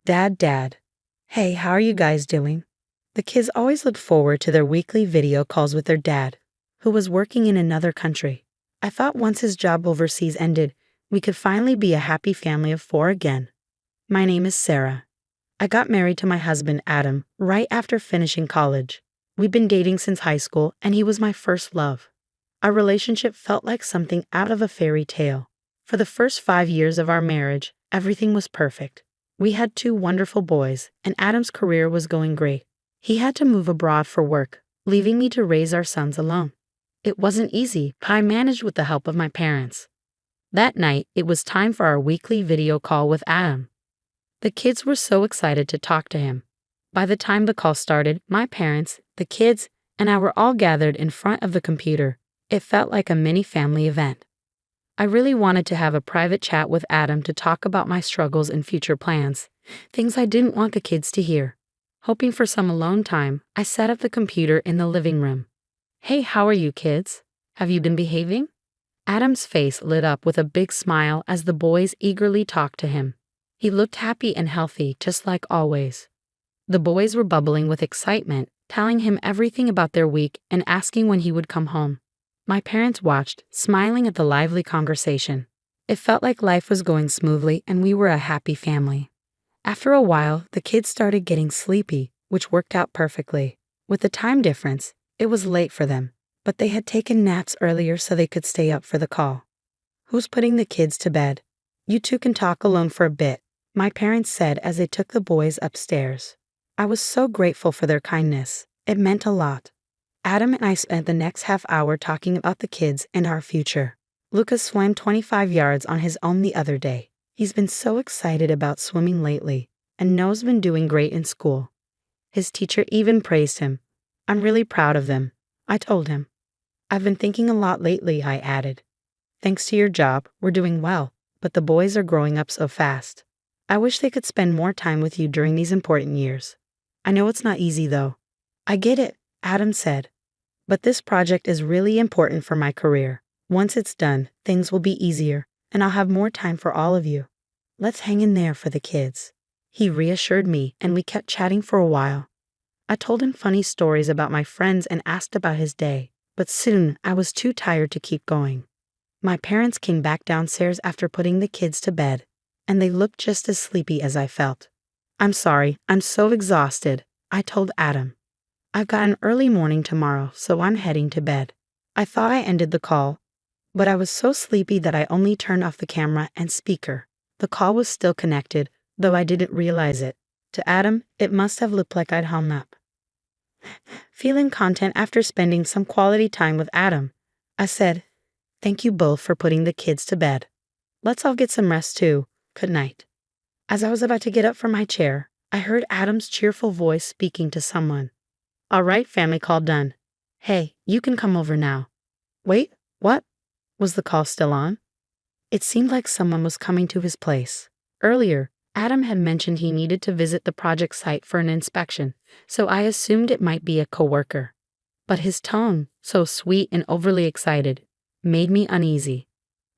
Dad. Hey, how are you guys doing? The kids always looked forward to their weekly video calls with their dad, who was working in another country. I thought once his job overseas ended, we could finally be a happy family of 4 again. My name is Sarah. I got married to my husband, Adam, right after finishing college. We've been dating since high school, and he was my first love. Our relationship felt like something out of a fairy tale. For the first 5 years of our marriage, everything was perfect. We had 2 wonderful boys, and Adam's career was going great. He had to move abroad for work, leaving me to raise our sons alone. It wasn't easy, but I managed with the help of my parents. That night, it was time for our weekly video call with Adam. The kids were so excited to talk to him. By the time the call started, my parents, the kids, and I were all gathered in front of the computer. It felt like a mini family event. I really wanted to have a private chat with Adam to talk about my struggles and future plans, things I didn't want the kids to hear. Hoping for some alone time, I set up the computer in the living room. Hey, how are you kids? Have you been behaving? Adam's face lit up with a big smile as the boys eagerly talked to him. He looked happy and healthy, just like always. The boys were bubbling with excitement, telling him everything about their week and asking when he would come home. My parents watched, smiling at the lively conversation. It felt like life was going smoothly and we were a happy family. After a while, the kids started getting sleepy, which worked out perfectly. With the time difference, it was late for them, but they had taken naps earlier so they could stay up for the call. Who's putting the kids to bed? You two can talk alone for a bit, my parents said as they took the boys upstairs. I was so grateful for their kindness. It meant a lot. Adam and I spent the next half hour talking about the kids and our future. Lucas swam 25 yards on his own the other day. He's been so excited about swimming lately, and Noah's been doing great in school. His teacher even praised him. I'm really proud of them, I told him. I've been thinking a lot lately, I added. Thanks to your job, we're doing well, but the boys are growing up so fast. I wish they could spend more time with you during these important years. I know it's not easy though. I get it, Adam said. But this project is really important for my career. Once it's done, things will be easier, and I'll have more time for all of you. Let's hang in there for the kids. He reassured me, and we kept chatting for a while. I told him funny stories about my friends and asked about his day, but soon I was too tired to keep going. My parents came back downstairs after putting the kids to bed, and they looked just as sleepy as I felt. I'm sorry, I'm so exhausted, I told Adam. I've got an early morning tomorrow, so I'm heading to bed. I thought I ended the call, but I was so sleepy that I only turned off the camera and speaker. The call was still connected, though I didn't realize it. To Adam, it must have looked like I'd hung up. Feeling content after spending some quality time with Adam, I said, thank you both for putting the kids to bed. Let's all get some rest too. Good night. As I was about to get up from my chair, I heard Adam's cheerful voice speaking to someone. All right, family call done. Hey, you can come over now. Wait, what? Was the call still on? It seemed like someone was coming to his place. Earlier, Adam had mentioned he needed to visit the project site for an inspection, so I assumed it might be a coworker. But his tone, so sweet and overly excited, made me uneasy.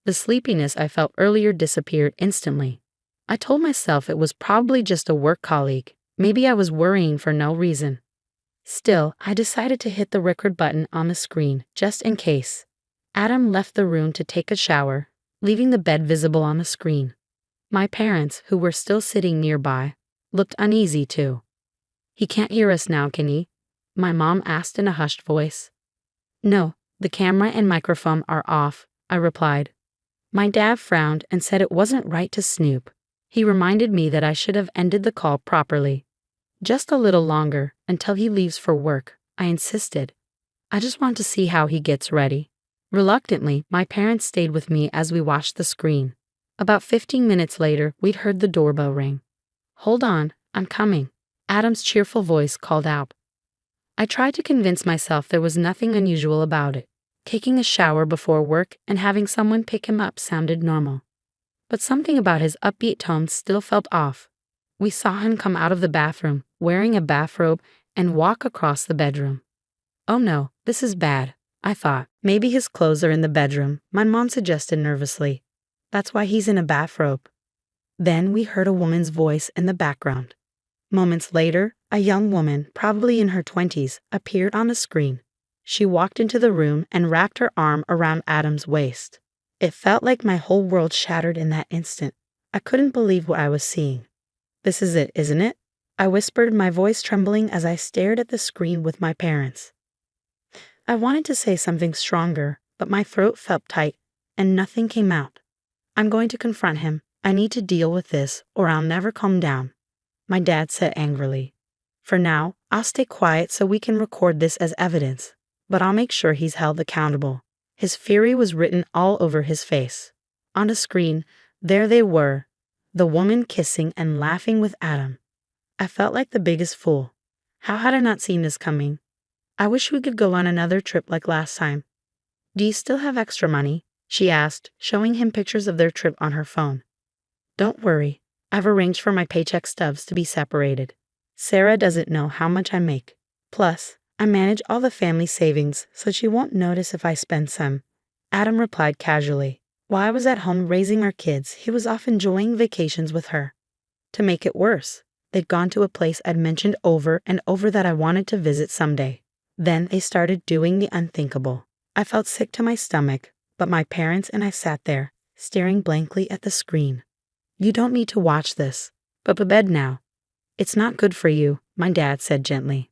The sleepiness I felt earlier disappeared instantly. I told myself it was probably just a work colleague. Maybe I was worrying for no reason. Still, I decided to hit the record button on the screen, just in case. Adam left the room to take a shower, leaving the bed visible on the screen. My parents, who were still sitting nearby, looked uneasy too. He can't hear us now, can he? My mom asked in a hushed voice. No, the camera and microphone are off, I replied. My dad frowned and said it wasn't right to snoop. He reminded me that I should have ended the call properly. Just a little longer, until he leaves for work, I insisted. I just want to see how he gets ready. Reluctantly, my parents stayed with me as we watched the screen. About 15 minutes later, we'd heard the doorbell ring. Hold on, I'm coming, Adam's cheerful voice called out. I tried to convince myself there was nothing unusual about it. Taking a shower before work and having someone pick him up sounded normal. But something about his upbeat tone still felt off. We saw him come out of the bathroom, wearing a bathrobe, and walk across the bedroom. Oh no, this is bad, I thought. Maybe his clothes are in the bedroom, my mom suggested nervously. That's why he's in a bathrobe. Then we heard a woman's voice in the background. Moments later, a young woman, probably in her 20s, appeared on the screen. She walked into the room and wrapped her arm around Adam's waist. It felt like my whole world shattered in that instant. I couldn't believe what I was seeing. "This is it, isn't it?" I whispered, my voice trembling as I stared at the screen with my parents. I wanted to say something stronger, but my throat felt tight, and nothing came out. "I'm going to confront him. I need to deal with this, or I'll never calm down," my dad said angrily. "For now, I'll stay quiet so we can record this as evidence, but I'll make sure he's held accountable." His fury was written all over his face. On the screen, there they were, the woman kissing and laughing with Adam. I felt like the biggest fool. How had I not seen this coming? "I wish we could go on another trip like last time. Do you still have extra money?" she asked, showing him pictures of their trip on her phone. "Don't worry, I've arranged for my paycheck stubs to be separated. Sarah doesn't know how much I make. Plus, I manage all the family savings, so she won't notice if I spend some," Adam replied casually. While I was at home raising our kids, he was off enjoying vacations with her. To make it worse, they'd gone to a place I'd mentioned over and over that I wanted to visit someday. Then they started doing the unthinkable. I felt sick to my stomach, but my parents and I sat there, staring blankly at the screen. "You don't need to watch this, but to bed now. It's not good for you," my dad said gently.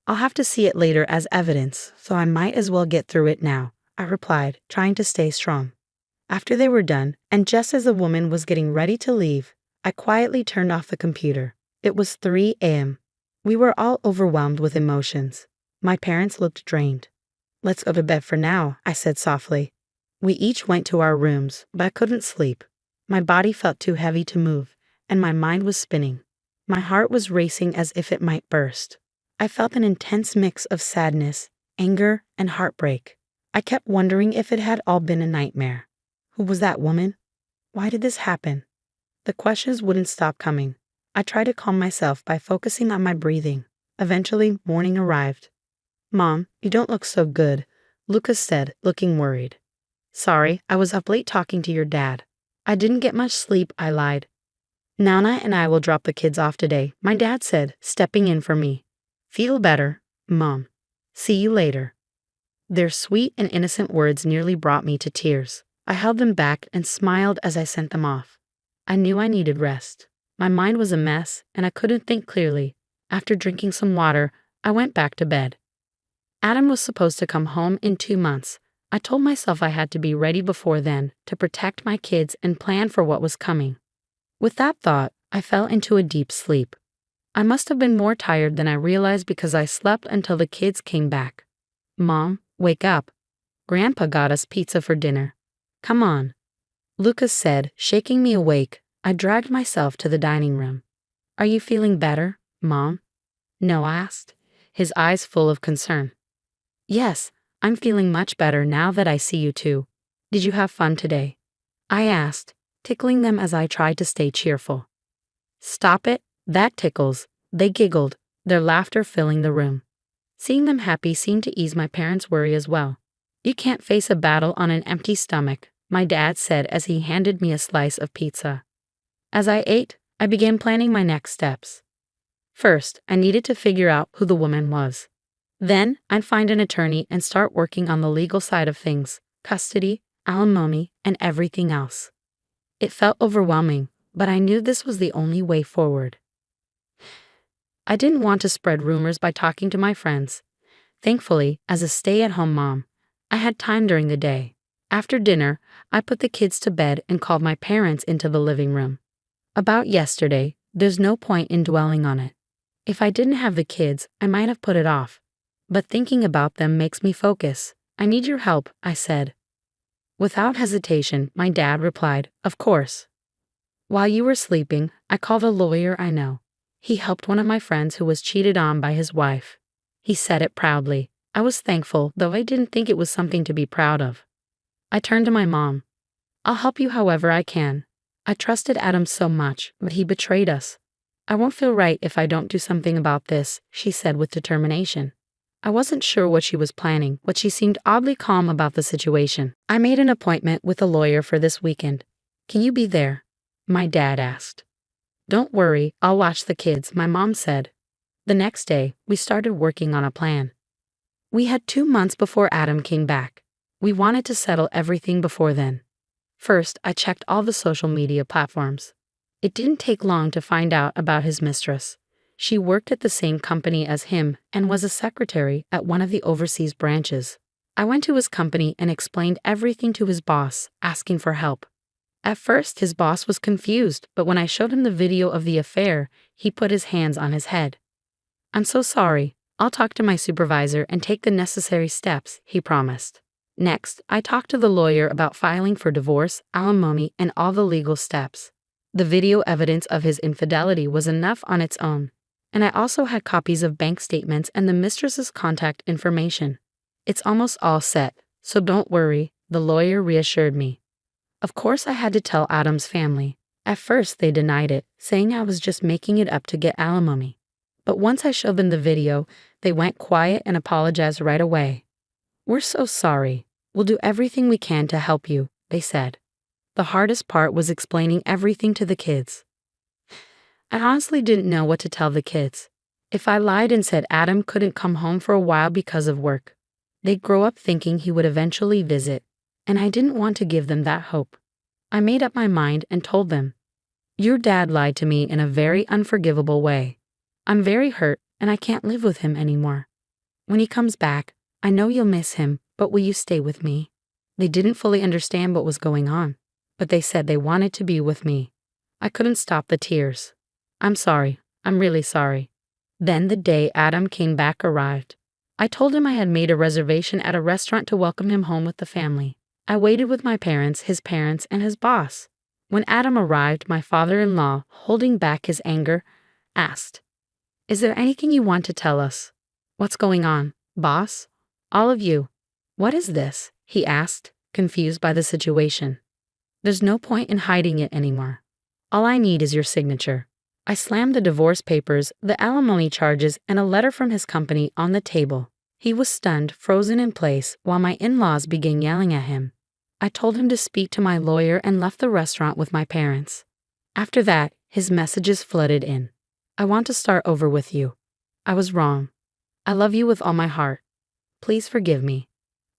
"I'll have to see it later as evidence, so I might as well get through it now," I replied, trying to stay strong. After they were done, and just as the woman was getting ready to leave, I quietly turned off the computer. It was 3 a.m. We were all overwhelmed with emotions. My parents looked drained. "Let's go to bed for now," I said softly. We each went to our rooms, but I couldn't sleep. My body felt too heavy to move, and my mind was spinning. My heart was racing as if it might burst. I felt an intense mix of sadness, anger, and heartbreak. I kept wondering if it had all been a nightmare. Who was that woman? Why did this happen? The questions wouldn't stop coming. I tried to calm myself by focusing on my breathing. Eventually, morning arrived. "Mom, you don't look so good," Lucas said, looking worried. "Sorry, I was up late talking to your dad. I didn't get much sleep," I lied. "Nana and I will drop the kids off today," my dad said, stepping in for me. "Feel better, Mom. See you later." Their sweet and innocent words nearly brought me to tears. I held them back and smiled as I sent them off. I knew I needed rest. My mind was a mess, and I couldn't think clearly. After drinking some water, I went back to bed. Adam was supposed to come home in 2 months. I told myself I had to be ready before then to protect my kids and plan for what was coming. With that thought, I fell into a deep sleep. I must have been more tired than I realized because I slept until the kids came back. "Mom, wake up. Grandpa got us pizza for dinner. Come on," Lucas said, shaking me awake. I dragged myself to the dining room. "Are you feeling better, Mom?" Noah asked, his eyes full of concern. "Yes, I'm feeling much better now that I see you two. Did you have fun today?" I asked, tickling them as I tried to stay cheerful. "Stop it, that tickles," they giggled, their laughter filling the room. Seeing them happy seemed to ease my parents' worry as well. "You can't face a battle on an empty stomach," my dad said as he handed me a slice of pizza. As I ate, I began planning my next steps. First, I needed to figure out who the woman was. Then, I'd find an attorney and start working on the legal side of things, custody, alimony, and everything else. It felt overwhelming, but I knew this was the only way forward. I didn't want to spread rumors by talking to my friends. Thankfully, as a stay-at-home mom, I had time during the day. After dinner, I put the kids to bed and called my parents into the living room. About yesterday, there's no point in dwelling on it. If I didn't have the kids, I might have put it off. But thinking about them makes me focus. "I need your help," I said. Without hesitation, my dad replied, "Of course." "While you were sleeping, I called a lawyer I know. He helped one of my friends who was cheated on by his wife." He said it proudly. I was thankful, though I didn't think it was something to be proud of. I turned to my mom. "I'll help you however I can. I trusted Adam so much, but he betrayed us. I won't feel right if I don't do something about this," she said with determination. I wasn't sure what she was planning, but she seemed oddly calm about the situation. "I made an appointment with a lawyer for this weekend. Can you be there?" my dad asked. "Don't worry, I'll watch the kids," my mom said. The next day, we started working on a plan. We had 2 months before Adam came back. We wanted to settle everything before then. First, I checked all the social media platforms. It didn't take long to find out about his mistress. She worked at the same company as him and was a secretary at one of the overseas branches. I went to his company and explained everything to his boss, asking for help. At first, his boss was confused, but when I showed him the video of the affair, he put his hands on his head. "I'm so sorry. I'll talk to my supervisor and take the necessary steps," he promised. Next, I talked to the lawyer about filing for divorce, alimony, and all the legal steps. The video evidence of his infidelity was enough on its own, and I also had copies of bank statements and the mistress's contact information. "It's almost all set, so don't worry," the lawyer reassured me. Of course, I had to tell Adam's family. At first, they denied it, saying I was just making it up to get alimony. But once I showed them the video, they went quiet and apologized right away. "We're so sorry. We'll do everything we can to help you," they said. The hardest part was explaining everything to the kids. I honestly didn't know what to tell the kids. If I lied and said Adam couldn't come home for a while because of work, they'd grow up thinking he would eventually visit, and I didn't want to give them that hope. I made up my mind and told them, "Your dad lied to me in a very unforgivable way. I'm very hurt, and I can't live with him anymore. When he comes back, I know you'll miss him, but will you stay with me?" They didn't fully understand what was going on, but they said they wanted to be with me. I couldn't stop the tears. "I'm sorry. I'm really sorry." Then the day Adam came back arrived. I told him I had made a reservation at a restaurant to welcome him home with the family. I waited with my parents, and his boss. When Adam arrived, my father-in-law, holding back his anger, asked, "Is there anything you want to tell us?" "What's going on, boss? All of you. What is this?" he asked, confused by the situation. "There's no point in hiding it anymore. All I need is your signature." I slammed the divorce papers, the alimony charges, and a letter from his company on the table. He was stunned, frozen in place, while my in-laws began yelling at him. I told him to speak to my lawyer and left the restaurant with my parents. After that, his messages flooded in. "I want to start over with you. I was wrong. I love you with all my heart. Please forgive me."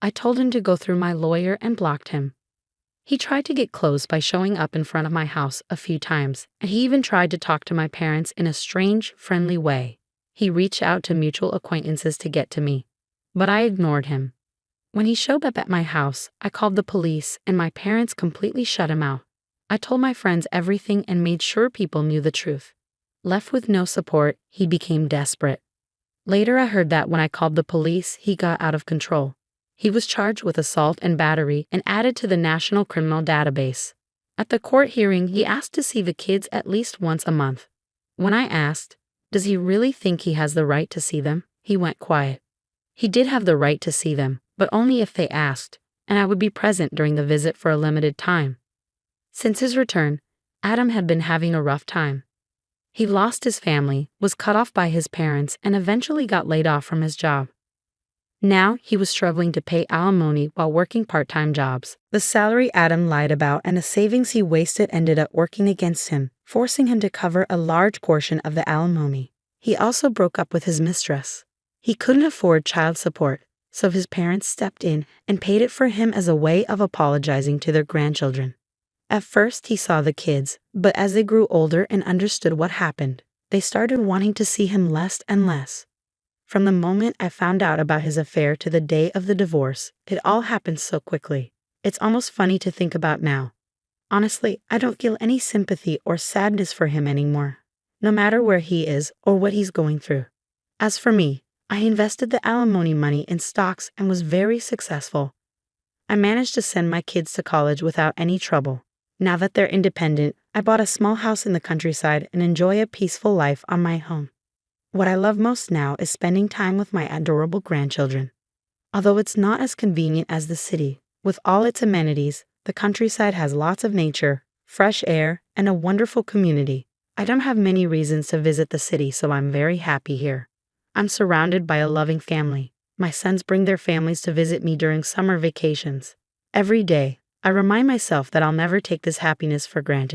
I told him to go through my lawyer and blocked him. He tried to get close by showing up in front of my house a few times, and he even tried to talk to my parents in a strange, friendly way. He reached out to mutual acquaintances to get to me, but I ignored him. When he showed up at my house, I called the police, and my parents completely shut him out. I told my friends everything and made sure people knew the truth. Left with no support, he became desperate. Later, I heard that when I called the police, he got out of control. He was charged with assault and battery and added to the National Criminal Database. At the court hearing, he asked to see the kids at least once a month. When I asked, does he really think he has the right to see them, he went quiet. He did have the right to see them, but only if they asked, and I would be present during the visit for a limited time. Since his return, Adam had been having a rough time. He lost his family, was cut off by his parents, and eventually got laid off from his job. Now he was struggling to pay alimony while working part-time jobs. The salary Adam lied about and the savings he wasted ended up working against him, forcing him to cover a large portion of the alimony. He also broke up with his mistress. He couldn't afford child support, so his parents stepped in and paid it for him as a way of apologizing to their grandchildren. At first he saw the kids, but as they grew older and understood what happened, they started wanting to see him less and less. From the moment I found out about his affair to the day of the divorce, it all happened so quickly. It's almost funny to think about now. Honestly, I don't feel any sympathy or sadness for him anymore, no matter where he is or what he's going through. As for me, I invested the alimony money in stocks and was very successful. I managed to send my kids to college without any trouble. Now that they're independent, I bought a small house in the countryside and enjoy a peaceful life on my own. What I love most now is spending time with my adorable grandchildren. Although it's not as convenient as the city, with all its amenities, the countryside has lots of nature, fresh air, and a wonderful community. I don't have many reasons to visit the city, so I'm very happy here. I'm surrounded by a loving family. My sons bring their families to visit me during summer vacations. Every day, I remind myself that I'll never take this happiness for granted.